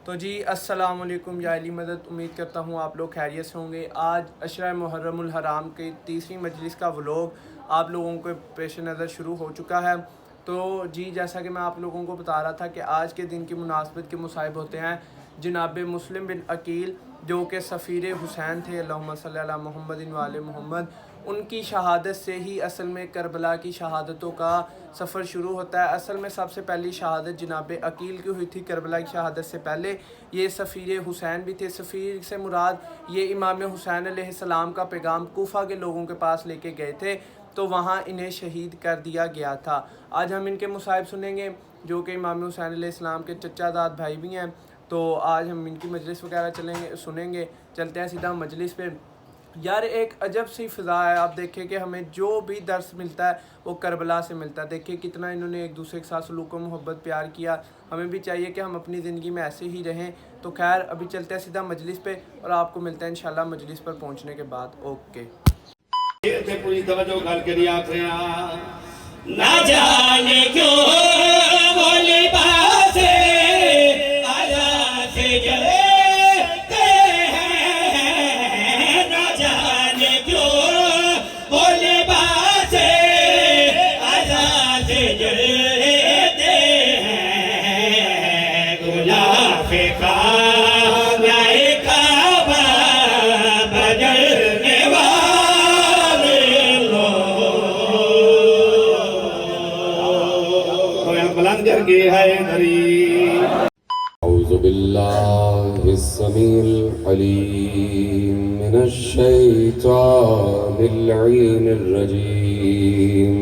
تو جی السلام علیکم یا علی مدد، امید کرتا ہوں آپ لوگ خیریت سے ہوں گے۔ آج عشرہ محرم الحرام کی تیسری مجلس کا ولاگ آپ لوگوں کے پیش نظر شروع ہو چکا ہے۔ تو جی جیسا کہ میں آپ لوگوں کو بتا رہا تھا کہ آج کے دن کی مناسبت کے مصائب ہوتے ہیں جناب مسلم بن عقیل جو کہ سفیر حسین تھے، اللہم صلی علی محمد و آل محمد، ان کی شہادت سے ہی اصل میں کربلا کی شہادتوں کا سفر شروع ہوتا ہے۔ اصل میں سب سے پہلی شہادت جناب عقیل کی ہوئی تھی کربلا کی شہادت سے پہلے۔ یہ سفیر حسین بھی تھے، سفیر سے مراد یہ امام حسین علیہ السلام کا پیغام کوفہ کے لوگوں کے پاس لے کے گئے تھے، تو وہاں انہیں شہید کر دیا گیا تھا۔ آج ہم ان کے مصائب سنیں گے جو کہ امام حسین علیہ السلام کے چچا داد بھائی بھی ہیں، تو آج ہم ان کی مجلس وغیرہ سنیں گے۔ چلتے ہیں سیدھا مجلس پہ۔ یار ایک عجب سی فضا ہے، آپ دیکھیں کہ ہمیں جو بھی درس ملتا ہے وہ کربلا سے ملتا ہے۔ دیکھیں کتنا انہوں نے ایک دوسرے کے ساتھ سلوک و محبت پیار کیا، ہمیں بھی چاہیے کہ ہم اپنی زندگی میں ایسے ہی رہیں۔ تو خیر ابھی چلتے ہیں سیدھا مجلس پہ اور آپ کو ملتا ہے انشاءاللہ مجلس پر پہنچنے کے بعد۔ اوکے پوری توجہ کر کے دیا نہ جانے کیوں وہ لباس آیا سے جلتے ہیں، نہ جانے کیوں وہ لباس آیا سے جلتے ہیں، غلاف خانہ کعبہ بدلنے والے بلند کر کے ہے دری۔ اعوذ باللہ السمیع العلیم من الشیطان اللعین الرجیم،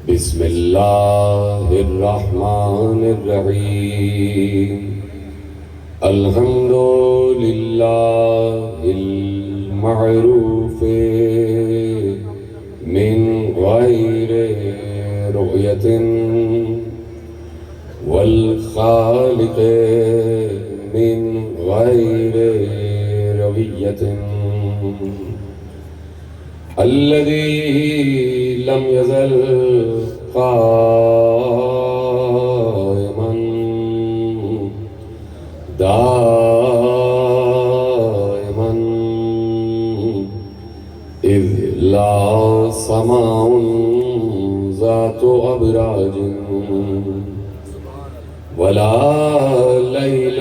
بسم اللہ الرحمن الرحیم، الحمد للہ المعروف من غیر رؤیت والخالق من غیر رویت، الذي لم يزل قائما دائما إذ لا سماء ذات أبراج ولا ليل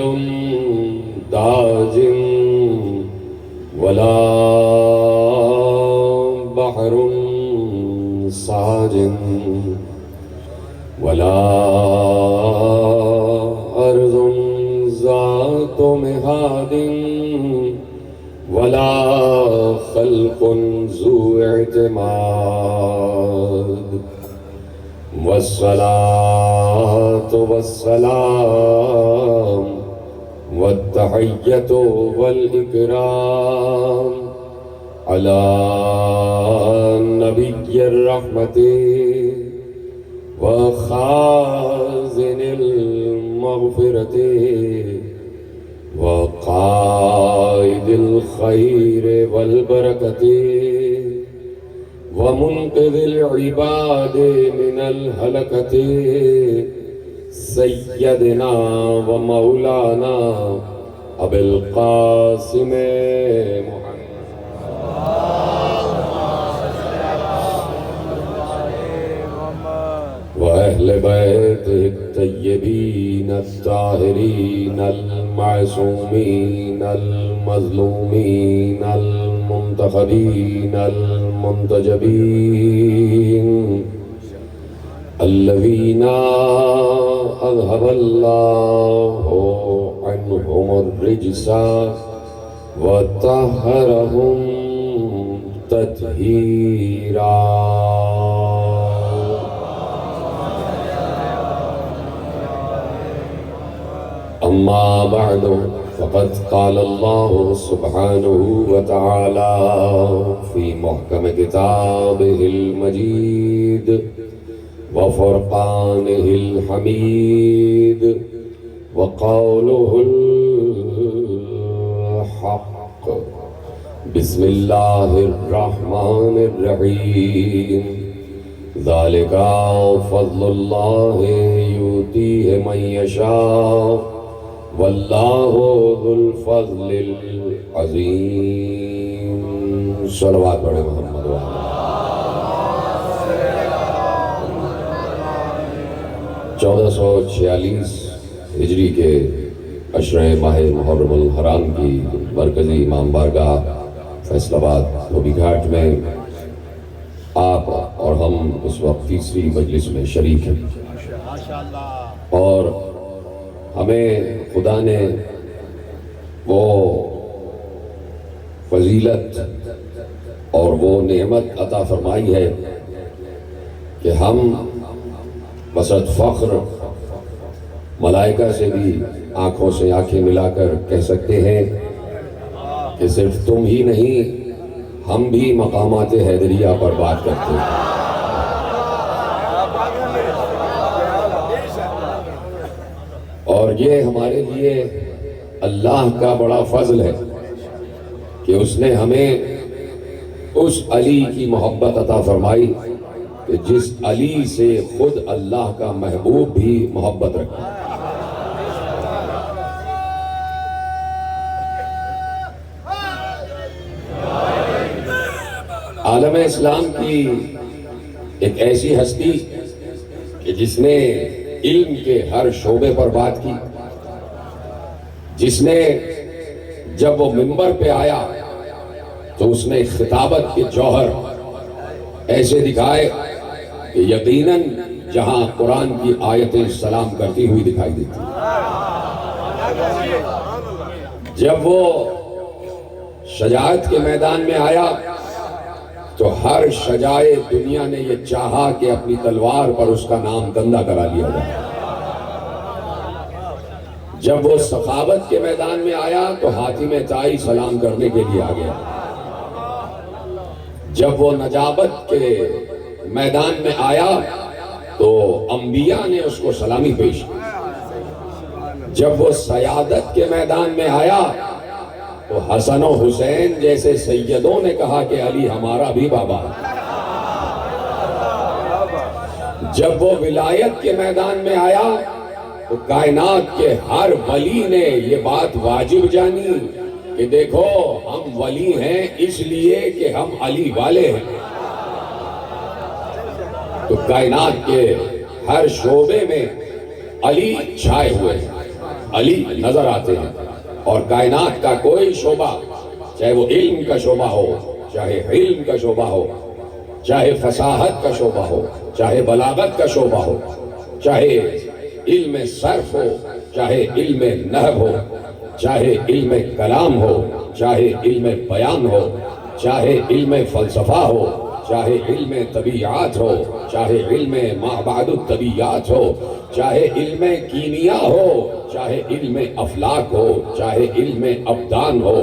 داج ولا بحر ساج ولا أرض ذات مهاد ولا خلق ذو اعتماد، والصلاة والسلام والتحية والإكرام على نبي الرحمة وخازن المغفرة وقائد الخير والبركة ومنقذ العباد من الهلكة، سيدنا ومولانا أبي القاسم وأهل بيته الطيبين الطاهرين المعصومين المظلومين المنتخبين المنتجبين، الذين أذهب الله عنهم الرجس وطهرهم تطهيرا۔ أما بعد فقد قال الله سبحانه وتعالى في محكم كتابه المجيد وفرقانه الحميد وقوله الحق، بسم الله الرحمن الرحيم، ذلك فضل الله يؤتيه من يشاء واللہ ذو الفضل العظیم. صلوات پڑھیں محمد وعلیہ. 1446 ہجری کے عشرہ ماہ محرم الحرام کی مرکزی امام بارگاہ فیصل آباد دھوبی گھاٹ میں آپ اور ہم اس وقت تیسری مجلس میں شریک ہیں، اور ہمیں خدا نے وہ فضیلت اور وہ نعمت عطا فرمائی ہے کہ ہم بصد فخر ملائکہ سے بھی آنکھوں سے آنکھیں ملا کر کہہ سکتے ہیں کہ صرف تم ہی نہیں، ہم بھی مقامات حیدریہ پر بات کرتے ہیں. اور یہ ہمارے لیے اللہ کا بڑا فضل ہے کہ اس نے ہمیں اس علی کی محبت عطا فرمائی کہ جس علی سے خود اللہ کا محبوب بھی محبت رکھتا ہے. عالم اسلام کی ایک ایسی ہستی کہ جس نے علم کے ہر شعبے پر بات کی، جس نے جب وہ منبر پہ آیا تو اس نے خطابت کے جوہر ایسے دکھائے کہ یقیناً جہاں قرآن کی آیتیں سلام کرتی ہوئی دکھائی دیتی. جب وہ شجاعت کے میدان میں آیا تو ہر شجاع دنیا نے یہ چاہا کہ اپنی تلوار پر اس کا نام گندہ کرا لیا جائے. جب وہ سخاوت کے میدان میں آیا تو حاتم طائی سلام کرنے کے لیے آ گیا. جب وہ نجابت کے میدان میں آیا تو انبیاء نے اس کو سلامی پیش کی. جب وہ سیادت کے میدان میں آیا تو حسن و حسین جیسے سیدوں نے کہا کہ علی ہمارا بھی بابا ہے. جب وہ ولایت کے میدان میں آیا تو کائنات کے ہر ولی نے یہ بات واجب جانی کہ دیکھو ہم ولی ہیں اس لیے کہ ہم علی والے ہیں. تو کائنات کے ہر شعبے میں علی چھائے ہوئے ہیں، علی نظر آتے ہیں. اور کائنات کا کوئی شعبہ، چاہے وہ علم کا شعبہ ہو، چاہے علم کا شعبہ ہو، چاہے فصاحت کا شعبہ ہو، چاہے بلاغت کا شعبہ ہو، چاہے علم صرف ہو، چاہے علم نحو ہو، چاہے علم کلام ہو، چاہے علم بیان ہو، چاہے علم فلسفہ ہو، چاہے علم طبیعات ہو، چاہے علم مابعد الطبیعات ہو، چاہے علم کیمیا ہو، چاہے علم افلاک ہو، چاہے علم ابدان ہو،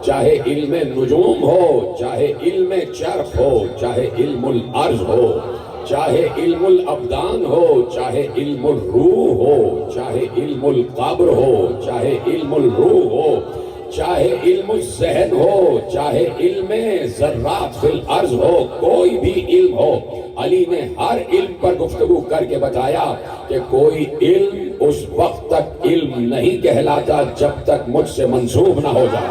چاہے علم نجوم ہو، چاہے علم چرخ ہو، چاہے علم الارض ہو، چاہے علم الابدان ہو، چاہے علم الروح ہو، چاہے علم القبر ہو، چاہے علم الروح ہو، چاہے علم الذہن ہو، چاہے علم ذرات فی الارض ہو، کوئی بھی علم ہو، علی نے ہر علم پر گفتگو کر کے بتایا کہ کوئی علم اس وقت تک علم نہیں کہلاتا جب تک مجھ سے منسوب نہ ہو جائے.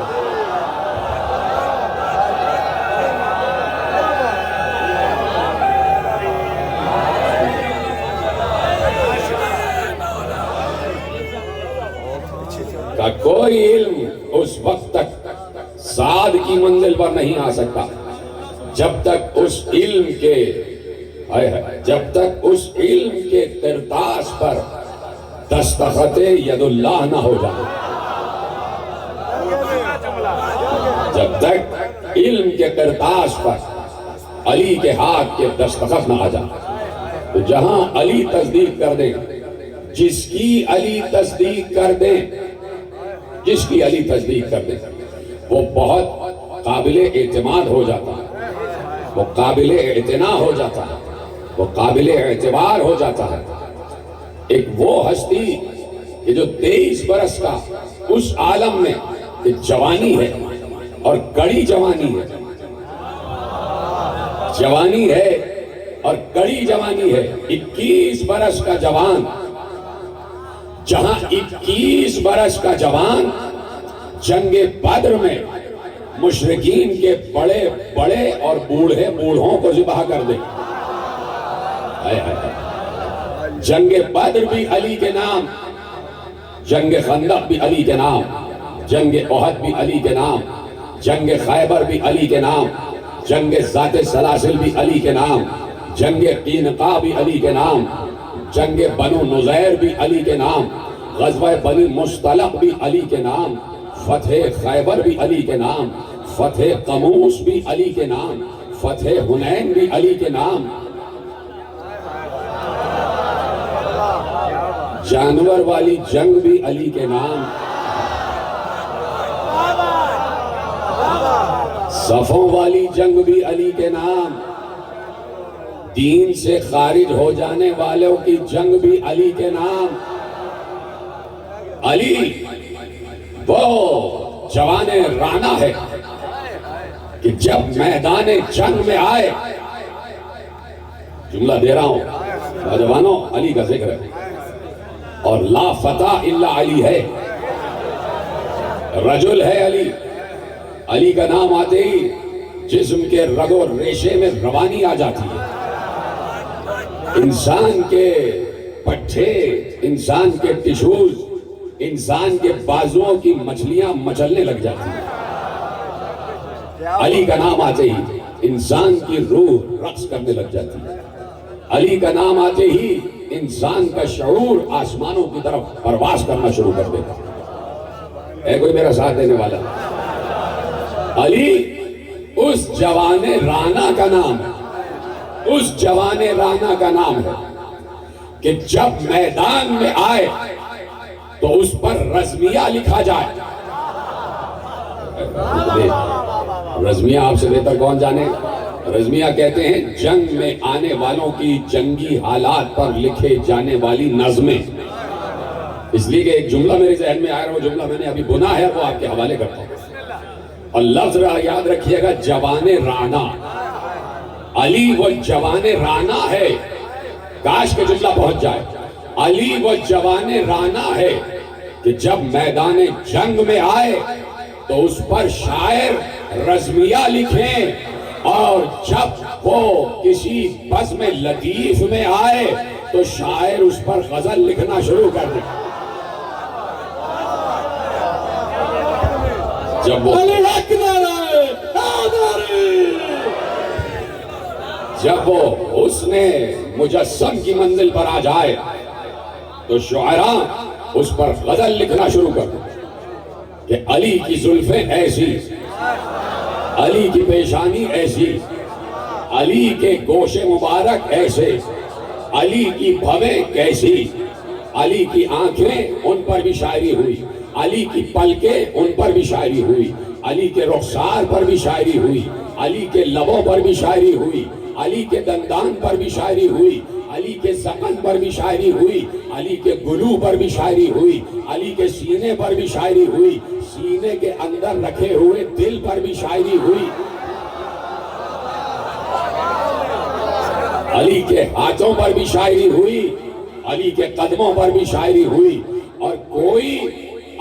کہ کوئی علم اس وقت تک سعادت کی منزل پر نہیں آ سکتا جب تک اس علم کے کرتاس پر دستخط ید اللہ نہ ہو جائے. جب تک علم کے کرتاس پر علی کے ہاتھ کے دستخط نہ آ جائے. تو جہاں علی تصدیق کر دیں، جس کی علی تصدیق کر دیں، جس کی علی تصدیق کر دیں، وہ بہت قابل اعتماد ہو جاتا ہے، وہ قابل اعتنا ہو جاتا ہے، وہ قابل اعتبار ہو جاتا ہے. ایک وہ ہستی کہ جو 23 برس کا اس عالم میں جوانی ہے اور کڑی جوانی ہے، جوانی ہے اور کڑی جوانی ہے. 21 برس کا جوان جہاں 21 برس کا جوان جنگ بدر میں مشرکین کے بڑے بڑے اور بوڑھے بوڑھوں کو ذبح کر دے. جنگ بدر بھی علی کے نام، جنگ خندق بھی علی کے نام، جنگ احد بھی علی کے نام، جنگ خیبر بھی علی کے نام، جنگ ذات سلاسل بھی علی کے نام، جنگ قینقاع بھی علی کے نام، جنگ بنو نذیر بھی علی کے نام، غزوہ بنی مصطلق بھی علی کے نام، فتح خیبر بھی علی کے نام، فتح قموس بھی علی کے نام، فتح حنین بھی علی کے نام، جانور والی جنگ بھی علی کے نام، صفوں والی جنگ بھی علی کے نام، دین سے خارج ہو جانے والوں کی جنگ بھی علی کے نام. علی وہ جوان رانا ہے کہ جب میدان جنگ میں آئے، جملہ دے رہا ہوں نوجوانوں، علی کا ذکر ہے اور لا فتح الا علی ہے، رجل ہے علی. علی کا نام آتے ہی جسم کے رگ و ریشے میں روانی آ جاتی ہے، انسان کے پٹھے، انسان کے ٹشوز، انسان کے بازوؤں کی مچھلیاں مچلنے لگ جاتی ہیں. علی کا نام آتے ہی انسان کی روح رقص کرنے لگ جاتی ہے. علی کا نام آتے ہی انسان کا شعور آسمانوں کی طرف پرواز کرنا شروع کر دیتا ہے. کوئی میرا ساتھ دینے والا؟ علی اس جوان رانا کا نام ہے، اس جوان رانا کا نام ہے کہ جب میدان میں آئے تو اس پر رزمیہ لکھا جائے. رزمیہ آپ سے بہتر کون جانے؟ رزمیہ کہتے ہیں جنگ میں آنے والوں کی جنگی حالات پر لکھے جانے والی نظمیں. اس لیے کہ ایک جملہ میرے ذہن میں آیا ہے، وہ جملہ میں نے ابھی بنا ہے، وہ آپ کے حوالے کرتا ہوں. اور لفظ یاد رکھیے گا، جوان رانا. علی وہ جوان رانا ہے، کاش کہ جملہ پہنچ جائے. علی وہ جوان رانا ہے کہ جب میدان جنگ میں آئے تو اس پر شاعر رزمیہ لکھیں، اور جب وہ کسی بزم لطیف میں آئے تو شاعر اس پر غزل لکھنا شروع کر دے. جب وہ حسن مجسم کی منزل پر آ جائے تو شعراء اس پر غزل لکھنا شروع کر دیں کہ علی کی زلفیں ایسی، علی کی پیشانی ایسی، علی کے گوش مبارک ایسے، علی کی بھویں کیسی، علی کی آنکھیں ان پر بھی شاعری ہوئی، علی کی پلکیں ان پر بھی شاعری ہوئی، علی کے رخسار پر بھی شاعری ہوئی، علی کے لبوں پر بھی شاعری ہوئی، علی کے دندان پر بھی شاعری ہوئی، علی کے ذقن پر بھی شاعری ہوئی، علی کے گلو پر بھی شاعری ہوئی، علی کے سینے پر بھی شاعری ہوئی، سینے کے اندر رکھے ہوئے دل پر بھی شاعری ہوئی، علی کے ہاتھوں پر بھی شاعری ہوئی، علی کے قدموں پر بھی شاعری ہوئی. اور کوئی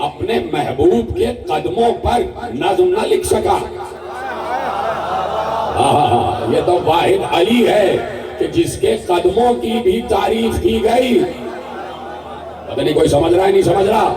اپنے محبوب کے قدموں پر نظم نہ لکھ سکا. یہ تو واحد علی ہے کہ جس کے قدموں کی بھی تعریف کی گئی. پتہ نہیں کوئی سمجھ رہا ہے نہیں سمجھ رہا؟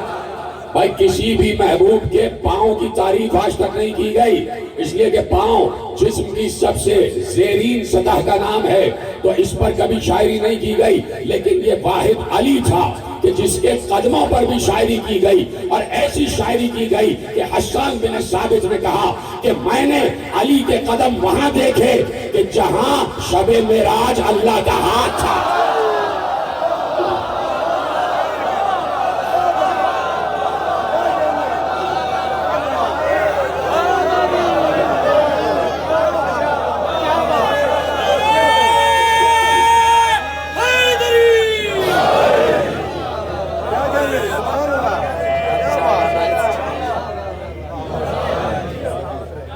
بھائی کسی بھی محبوب کے پاؤں کی تعریف آج تک نہیں کی گئی، اس لیے کہ پاؤں جسم کی سب سے زیرین سطح کا نام ہے، تو اس پر کبھی شاعری نہیں کی گئی. لیکن یہ واحد علی تھا کہ جس کے قدموں پر بھی شاعری کی گئی، اور ایسی شاعری کی گئی کہ حسان بن ثابت نے کہا کہ میں نے علی کے قدم وہاں دیکھے کہ جہاں شب معراج اللہ کا ہاتھ تھا.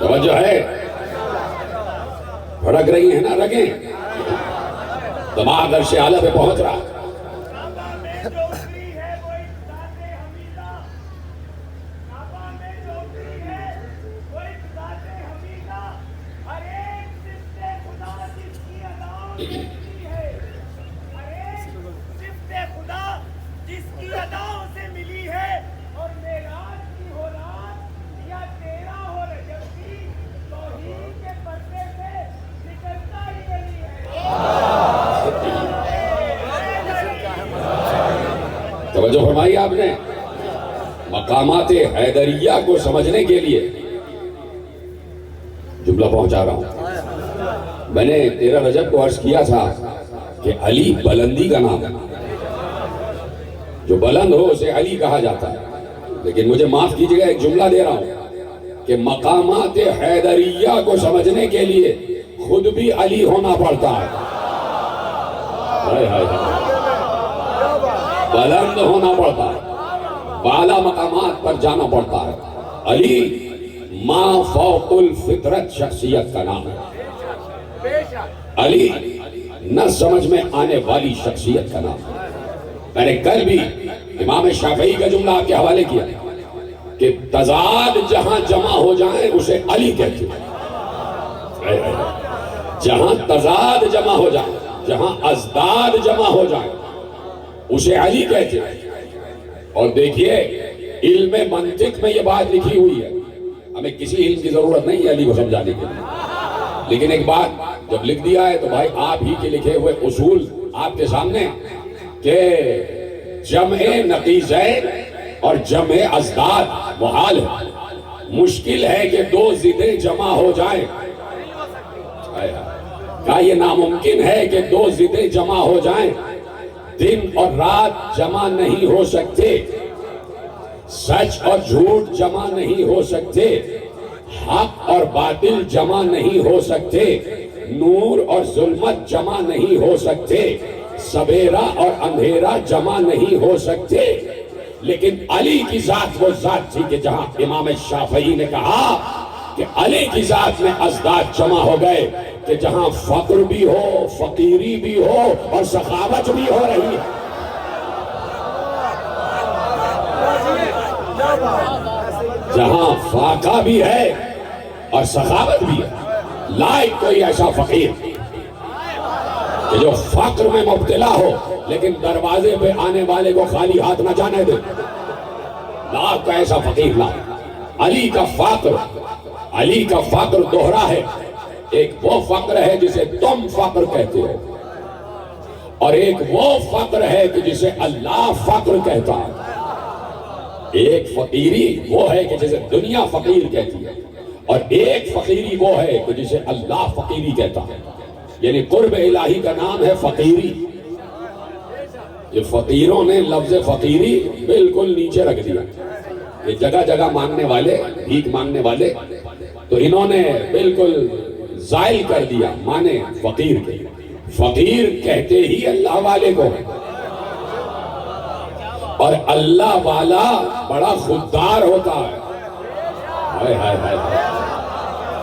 توجہ ہے؟ بھڑک رہی ہیں نا رگیں؟ دماغ عرش اعلیٰ پہ پہنچ رہا. صفت خدا جس کی اداؤں سے ملی ہے، اور معراج کی ہو رات یا تیرا ہو رجب کی، توحید کے پردے سے نکلتا ہی نہیں ہے۔ توجہ فرمائی آپ نے۔ مقامات حیدریہ کو سمجھنے کے لیے جملہ پہنچا رہا ہوں۔ میں نے 13 رجب کو عرض کیا تھا کہ علی بلندی کا نام ہے، جو بلند ہو اسے علی کہا جاتا ہے، لیکن مجھے معاف کیجیے گا، ایک جملہ دے رہا ہوں کہ مقامات حیدریہ کو سمجھنے کے لیے خود بھی علی ہونا پڑتا ہے۔ بلند ہونا پڑتا ہے، بالا مقامات پر جانا پڑتا ہے۔ علی ما فوق الفطرت شخصیت کا نام ہے۔ علی نہ سمجھ میں آنے والی شخصیت کا نام ہے۔ میں نے کل بھی امام شافعی کا جملہ آپ کے حوالے کیا کہ تضاد جہاں جمع ہو جائیں اسے علی کہتے ہیں۔ جہاں تضاد جمع ہو جائیں، جہاں ازداد جمع ہو جائیں اسے علی کہتے ہیں۔ اور دیکھیے علم منطق میں یہ بات لکھی ہوئی ہے، ہمیں کسی علم کی ضرورت نہیں ہے علی کو سمجھانے کے لیے، لیکن ایک بات جب لکھ دیا ہے تو بھائی آپ ہی کے لکھے ہوئے اصول آپ کے سامنے کہ جمع نقیضین اور جمع ازداد محال ہے، مشکل ہے کہ دو ضدیں جمع ہو جائیں۔ کیا یہ ناممکن ہے کہ دو ضدیں جمع ہو جائیں؟ دن اور رات جمع نہیں ہو سکتے، سچ اور جھوٹ جمع نہیں ہو سکتے، حق اور باطل جمع نہیں ہو سکتے، نور اور ظلمت جمع نہیں ہو سکتے، سویرا اور اندھیرا جمع نہیں ہو سکتے۔ لیکن علی کی ذات وہ ذات تھی کہ جہاں امام شافعی نے کہا کہ علی کی ذات میں ازداد جمع ہو گئے کہ جہاں فقر بھی ہو، فقیری بھی ہو اور سخاوت بھی ہو رہی ہے۔ جہاں فاقہ بھی ہے اور سخاوت بھی ہے، لائق کوئی ایسا فقیر کہ جو فقر میں مبتلا ہو لیکن دروازے پہ آنے والے کو خالی ہاتھ نہ جانے دے، لائق کا ایسا فقیر لا۔ علی کا فقر دوہرا ہے، ایک وہ فقر ہے جسے تم فقر کہتے ہو، اور ایک وہ فقر ہے کہ جسے اللہ فقر کہتا ہے۔ ایک فقیری وہ ہے کہ جسے دنیا فقیر کہتی ہے، اور ایک فقیری وہ ہے کہ جسے اللہ فقیری کہتا ہے۔ یعنی قرب الہی کا نام ہے فقیری۔ یہ فقیروں نے لفظ فقیری بالکل نیچے رکھ دیا، یہ جگہ جگہ مانگنے والے، بھیک مانگنے والے، تو انہوں نے بالکل زائل کر دیا مانے فقیر کے۔ فقیر کہتے ہی اللہ والے کو، اور اللہ والا بڑا خوددار ہوتا ہے۔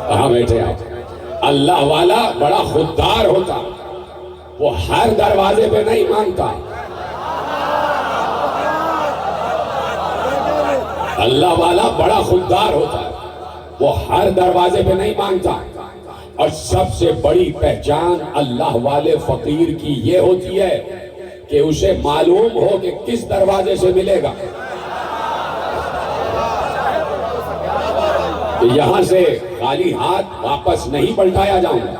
کہاں بیٹھے آپ؟ اللہ والا بڑا خوددار ہوتا، وہ ہر دروازے پہ نہیں مانگتا۔ اللہ والا بڑا خوددار ہوتا ہے، وہ ہر دروازے پہ نہیں مانگتا۔ اور سب سے بڑی پہچان اللہ والے فقیر کی یہ ہوتی ہے کہ اسے معلوم ہو کہ کس دروازے سے ملے گا، کہ یہاں سے خالی ہاتھ واپس نہیں پلٹایا جاؤں گا،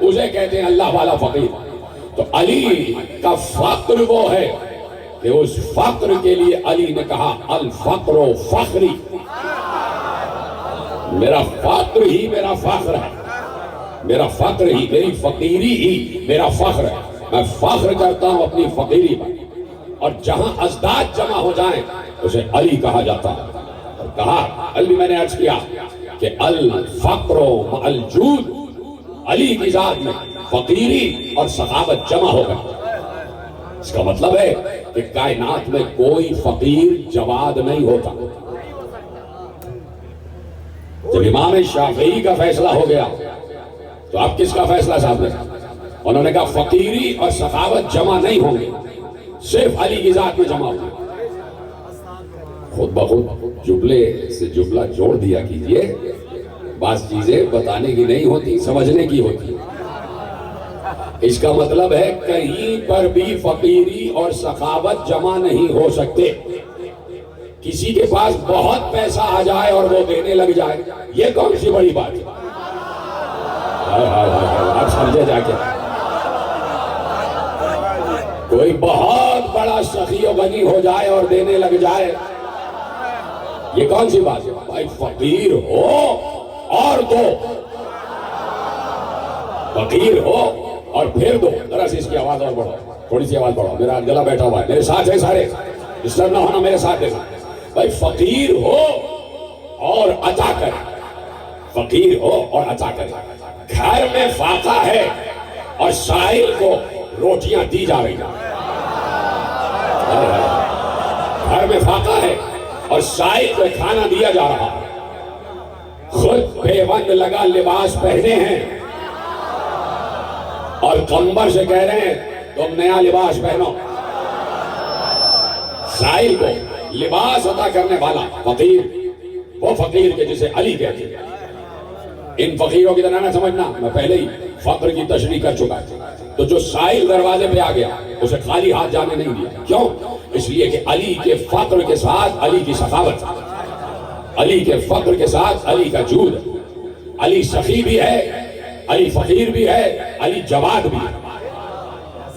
اسے کہتے ہیں اللہ والا فقیر۔ تو علی کا فقر وہ ہے کہ اس فقر کے لیے علی نے کہا الفقر فخری، میرا فقر ہی میرا فخر ہے، میرا فقر ہی، میری فقیری ہی میرا فخر ہے، میں فخر کرتا ہوں اپنی فقیری پر۔ اور جہاں ازداد جمع ہو جائیں اسے علی کہا جاتا ہے۔ اور کہا کل بھی میں نے عرض کیا کہ الفقر مع الجود، علی کی ذات میں فقیری اور سخاوت جمع ہو گئے۔ اس کا مطلب ہے کہ کائنات میں کوئی فقیر جواد نہیں ہوتا۔ جب امام شافعی کا فیصلہ ہو گیا تو اب کس کا فیصلہ صاحب نے؟ انہوں نے کہا فقیری اور سخاوت جمع نہیں ہوں گے، صرف علی کی ذات میں جمع ہوں گے۔ خود بخود جملے سے جملہ جوڑ دیا کیجئے، بعض چیزیں بتانے کی نہیں ہوتی، سمجھنے کی ہوتی۔ اس کا مطلب ہے کہیں پر بھی فقیری اور سخاوت جمع نہیں ہو سکتے. کسی کے پاس بہت پیسہ آ جائے اور وہ دینے لگ جائے، یہ کون سی بڑی بات ہے؟ آپ سمجھے جا کے، کوئی بہت بڑا سخی و غنی ہو جائے اور دینے لگ جائے، یہ کون سی بات ہے؟ بھائی فقیر ہو اور دو، فقیر ہو اور پھر دو. ذرا سی اس کی آواز اور بڑھو، تھوڑی سی آواز بڑھو، میرا گلا بیٹھا ہوا ہے، میرے ساتھ ہے سارے، ڈسٹرب نہ ہونا، میرے ساتھ دیکھنا. بھائی فقیر ہو اور عطا کرے، فقیر ہو اور عطا کرے. گھر میں فاقہ ہے اور سائل کو روٹیاں دی جا رہی ہیں. گھر میں فاقہ ہے اور سائل کو کھانا دیا جا رہا ہے. خود پیوند لگا لباس پہنے ہیں اور کمبر سے کہہ رہے ہیں تم نیا لباس پہنو. سائل کو لباس عطا کرنے والا فقیر، وہ فقیر کے جسے علی کہتے ہیں. ان فقیروں کی طرح نہ سمجھنا، میں پہلے ہی فقر کی تشریح کر چکا ہے. تو جو سائل دروازے پہ آ گیا اسے خالی ہاتھ جانے نہیں دیا. کیوں؟ اس لیے کہ علی کے فقر کے ساتھ علی کی سخاوت، علی کے فقر کے ساتھ علی کا جود. علی سخی بھی ہے، علی فقیر بھی ہے، علی جواد بھی ہے.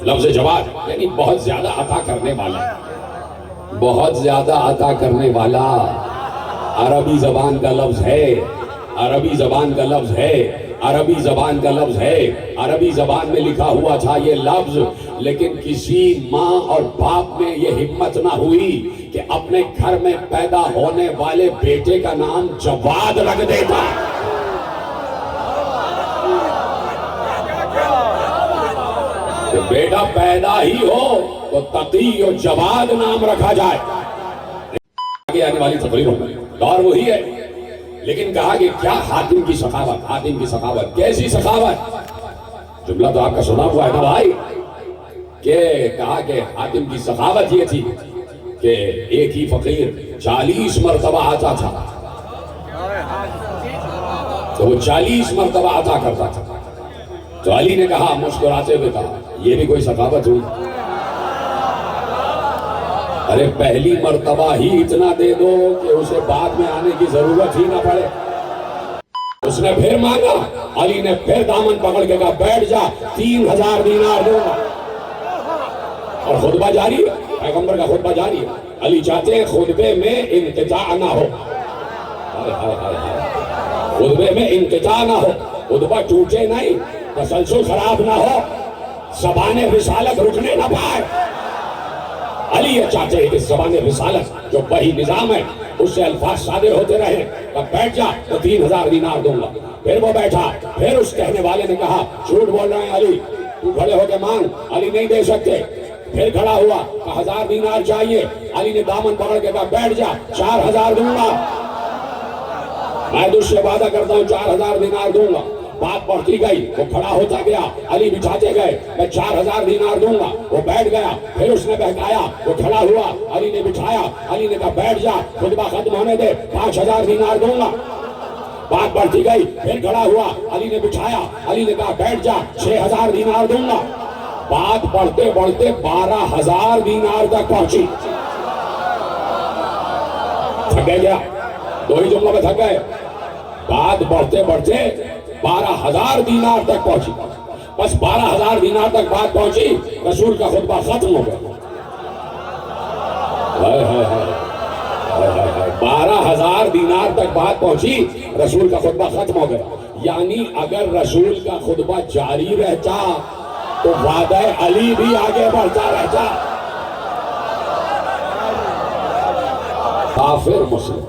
لفظ جواد یعنی بہت زیادہ عطا کرنے والا، بہت زیادہ عطا کرنے والا. عربی زبان کا لفظ ہے، عربی زبان کا لفظ ہے، عربی زبان کا لفظ ہے. عربی زبان میں لکھا ہوا تھا یہ لفظ، لیکن کسی ماں اور باپ میں یہ ہمت نہ ہوئی کہ اپنے گھر میں پیدا ہونے والے بیٹے کا نام جواد رکھ دیتا. کہ بیٹا پیدا ہی ہو تو تقی و جواد نام رکھا جائے. آگے آنے والی تقریر ہوگی، دور وہی ہے، لیکن کہا کہ کیا حاتم کی سخاوت، حاتم کی سخاوت. کیسی سخاوت؟ جملہ تو آپ کا سنا ہوا ہے نا بھائی، کہ کہا کہ حاتم کی سخاوت یہ تھی کہ ایک ہی فقیر 40 مرتبہ آتا تھا تو وہ 40 مرتبہ عطا کرتا تھا. تو علی نے کہا مسکراتے ہوئے کہا یہ بھی کوئی سخاوت ہوئی؟ ارے پہلی مرتبہ ہی اتنا دے دو کہ اسے بعد میں آنے کی ضرورت ہی نہ پڑے. اس نے پھر مانگا، علی نے پھر دامن پکڑ کے کہا بیٹھ جا، 3000 دینار دوں گا. اور خطبہ جاری ہے، پیغمبر کا خطبہ جاری ہے. علی چاہتے ہیں خطبے میں انقطاع نہ ہو، خطبے میں انقطاع نہ ہو، خطبہ ٹوٹے نہیں، تسلسل خراب نہ ہو، زبان رسالت رکنے نہ پائے. علی یہ چاہتے ہیں کہ زبان رسالت جو وہی نظام ہے اس سے الفاظ صادر ہوتے رہے. اب بیٹھ جا تو 3000 دینار دوں گا. پھر وہ بیٹھا، پھر اس کہنے والے نے کہا جھوٹ بول رہے ہیں علی، تو کھڑے ہو کے مانگ. علی نہیں دے سکتے. پھر کھڑا ہوا، کہا 1000 دینار چاہیے. علی نے دامن پکڑ کے کہا بیٹھ جا، 4000 دوں گا. میں تجھ سے وعدہ کرتا ہوں 4000 دینار دوں گا. بات بڑھتی گئی، وہ کھڑا ہوتا گیا، علی بٹھاتے گئے، میں 4000 دینار دوں گا. وہ بیٹھ گیا، پھر اس نے بہکایا، وہ کھڑا ہوا، علی نے بٹھایا. علی نے کہا بیٹھ جا، خطبہ ختم ہونے دے، 5000 دینار دوں گا. بات بڑھتی گئی، پھر کھڑا ہوا، علی نے بٹھایا. علی نے کہا بیٹھ جا، 6000 دینار دوں گا. بات بڑھتے بڑھتے 12000 دینار تک پہنچی. تھک گیا، دو ہی جملوں میں تھک گئے. بات بڑھتے بڑھتے 12000 دینار تک پہنچی. بس 12000 دینار تک بات پہنچی، رسول کا خطبہ ختم ہو گیا. 12000 دینار تک بات پہنچی، رسول کا خطبہ ختم ہو گیا. یعنی اگر رسول کا خطبہ جاری رہتا تو وعدہ علی بھی آگے بڑھتا رہتا. کافر مسلم،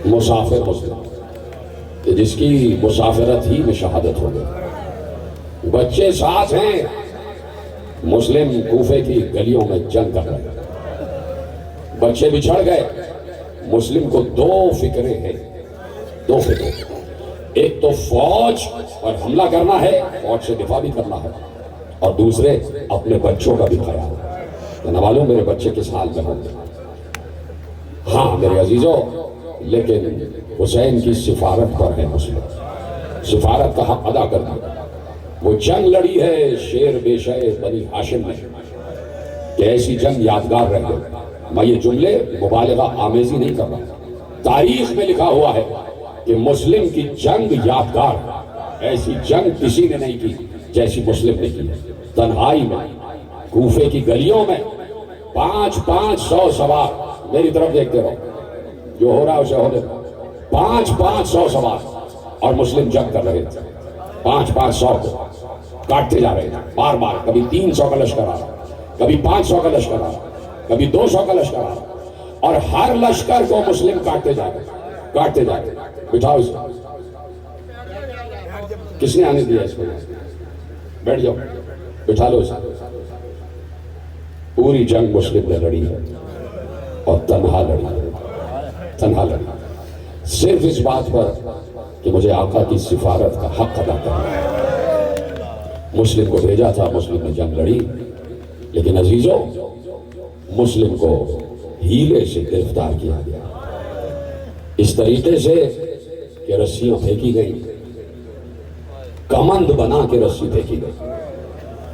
مسافر مسلم، کہ جس کی مسافرت ہی میں شہادت ہو گئی. بچے ساتھ ہیں، مسلم کوفے کی گلیوں میں جنگ کر رہے ہیں. بچے بچھڑ گئے. مسلم کو 2 فکریں ہیں، 2 فکریں. ایک تو فوج پر حملہ کرنا ہے، فوج سے دفاع بھی کرنا ہے، اور دوسرے اپنے بچوں کا بھی خیال. میں نہ معلوم میرے بچے کس حال میں ہوں گے. ہاں میرے عزیزوں، لیکن حسین کی سفارت پر ہے مسلم، سفارت کا حق ادا کرنا. وہ جنگ لڑی ہے شیر بیشے بنی ہاشم نے کہ ایسی جنگ یادگار رہ گئی. میں یہ جملے مبالغہ آمیزی نہیں کر رہا. تاریخ میں لکھا ہوا ہے کہ مسلم کی جنگ یادگار، ایسی جنگ کسی نے نہیں کی جیسی مسلم نے کی. تنہائی میں کوفے کی گلیوں میں 500 سوار، میری طرف دیکھتے رہو، جو ہو رہا ہے اسے ہو دے. 500 سوار اور مسلم جنگ کر رہے تھے. 500 کو کاٹتے جا رہے تھے بار بار. کبھی 300 کا لشکر آ رہا، کبھی 500 کا لشکر آ رہا، کبھی 200 کا لشکر آ رہا، اور ہر لشکر کو مسلم کاٹتے جا رہے. بٹھاؤ اس کو. کس نے آنے دیا اس کو؟ بیٹھ جاؤ، بٹھا لو اس کو. پوری جنگ مسلم نے لڑی ہے اور تنہا لڑی ہے. صرف اس بات پر کہ مجھے آقا کی سفارت کا حق ادا کرنا ہے. مسلم کو بھیجا تھا، مسلم نے جنگ لڑی، لیکن عزیزوں مسلم کو ہیلے سے گرفتار کیا گیا. اس طریقے سے کہ رسیاں پھینکی گئی، کمند بنا کے رسی پھینکی گئی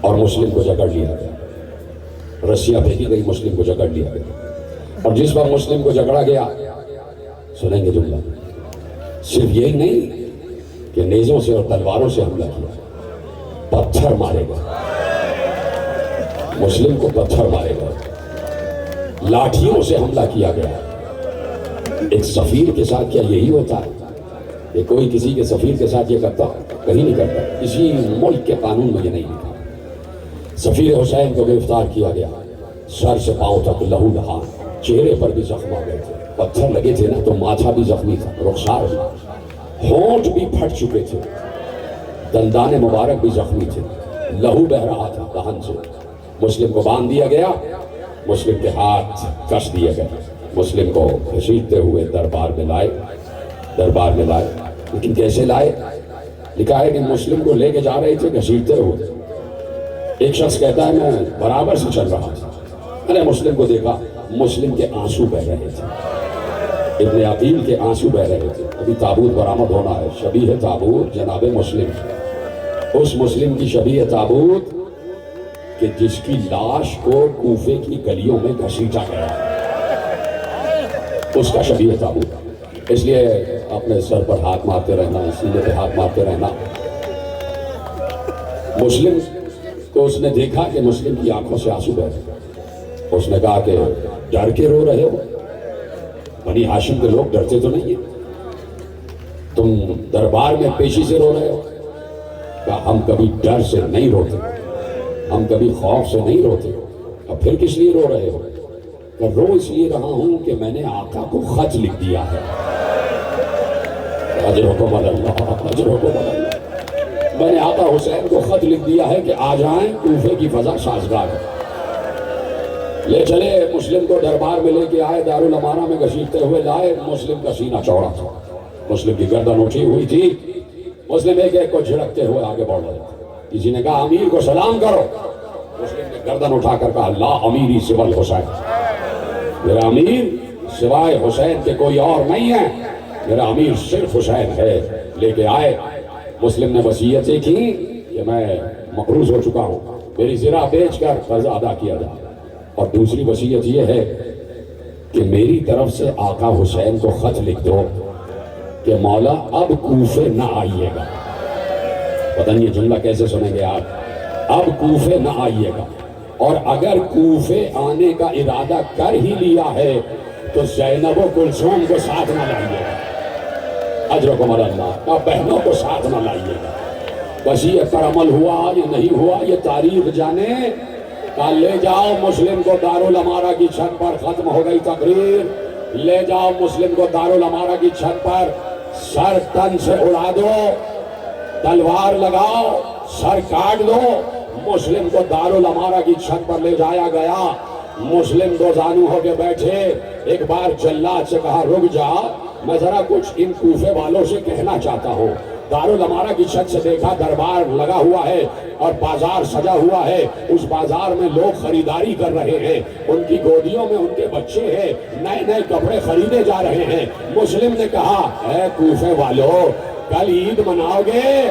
اور مسلم کو جکڑ لیا گیا. رسیاں پھینکی گئی، مسلم کو جکڑ لیا گیا. اور جس وقت مسلم کو جکڑا گیا، سنیں گے جملہ، صرف یہی نہیں کہ نیزوں سے اور تلواروں سے حملہ کیا، پتھر مارے گئے. مسلم کو پتھر مارے گئے، لاٹھیوں سے حملہ کیا گیا. ایک سفیر کے ساتھ کیا یہی ہوتا ہے کہ کوئی کسی کے سفیر کے ساتھ یہ کرتا؟ کہیں نہیں کرتا. کسی ملک کے قانون میں یہ نہیں لکھا. سفیر حسین کو گرفتار کیا گیا، سر سے پاؤں تک لہو لہان، چہرے پر بھی زخم آ گئے تھے، پتھر لگے تھے نا تو ماتھا بھی زخمی تھا، رخسار بھی، ہونٹ بھی پھٹ چکے تھے، دندان مبارک بھی زخمی تھے، لہو بہ رہا تھا دہن سے. مسلم کو باندھ دیا گیا، مسلم کے ہاتھ کس دیے گئے، مسلم کو گھسیٹتے ہوئے دربار میں لائے. لیکن کیسے لائے؟ لکھا ہے کہ مسلم کو لے کے جا رہے تھے گھسیٹتے ہوئے. ایک شخص کہتا ہے میں برابر سے چل رہا تھا، میں نے مسلم کو دیکھا، مسلم کے آنسو بہ رہے تھے، ابن عقیل کے آنسو بہ رہے تھے. ابھی تابوت برآمد ہونا ہے، شبیہ تابوت جناب مسلم، اس مسلم کی شبیہ تابوت کہ جس کی لاش کو کوفے کی گلیوں میں گھسیٹا گیا، اس کا شبیہ تابوت. اس لیے اپنے سر پر ہاتھ مارتے رہنا، سینے پہ ہاتھ مارتے رہنا. مسلم کو اس نے دیکھا کہ مسلم کی آنکھوں سے آنسو بہ رہے. اس نے کہا کہ ڈر کے رو رہے ہو؟ بنی ہاشم کے لوگ ڈرتے تو نہیں ہیں، تم دربار میں پیشی سے رو رہے ہو؟ کہا ہم کبھی ڈر سے نہیں روتے، ہم کبھی خوف سے نہیں روتے. اب پھر کس لیے رو رہے ہو؟ کہ رو اس لیے رہا ہوں کہ میں نے آقا کو خط لکھ دیا ہے. اجرکم اللہ، اجرکم اللہ. میں نے آقا حسین کو خط لکھ دیا ہے کہ آ جائیں، کوفے کی فضا سازگار ہے. لے چلے، مسلم کو دربار میں لے کے آئے، دارالامانہ میں گھسیٹتے ہوئے لائے. مسلم کا سینہ چوڑا تھا، مسلم کی گردن اٹھی ہوئی تھی. مسلم ایک ایک کو جھڑکتے ہوئے آگے بڑھ رہے تھے. کسی نے کہا امیر کو سلام کرو. مسلم نے گردن اٹھا کر کہا لا امیری سوى الحسین، میرا امیر سوائے حسین کے کوئی اور نہیں ہے، میرا امیر صرف حسین ہے. لے کے آئے. مسلم نے وصیتیں کی کہ میں مقروض ہو چکا ہوں، میری زرع بیچ کر قرض ادا کیا جائے. اور دوسری وصیت یہ ہے کہ میری طرف سے آقا حسین کو خط لکھ دو کہ مولا اب کوفے نہ آئیے گا. پتہ نہیں یہ جملہ کیسے سنیں گے آپ، اب کوفے نہ آئیے گا، اور اگر کوفے آنے کا ارادہ کر ہی لیا ہے تو زینب و کلثوم کو ساتھ نہ لائیے گا. اجرکم اللہ کا بہنوں کو ساتھ نہ لائیے گا. وصیت پر عمل ہوا یا نہیں ہوا یہ تاریخ جانے. کل لے جاؤ مسلم کو دارالامارہ کی چھت پر، ختم ہو گئی تقریر. لے جاؤ مسلم کو دارالامارہ کی چھت پر، سر تن سے اڑا دو، تلوار لگاؤ، سر کاٹ دو. مسلم کو دارالامارہ کی چھت پر لے جایا گیا. مسلم دو زانو ہو کے بیٹھے. ایک بار جلاد سے کہا رک جا، میں ذرا کچھ ان کوفے والوں سے کہنا چاہتا ہوں. دارالامارہ کی چھت سے دیکھا دربار لگا ہوا ہے اور بازار سجا ہوا ہے. اس بازار میں لوگ خریداری کر رہے ہیں، ان کی گودیوں میں ان کے بچے ہیں، نئے نئے کپڑے خریدے جا رہے ہیں. مسلم نے کہا اے کوفے والو، کل عید مناؤ گے؟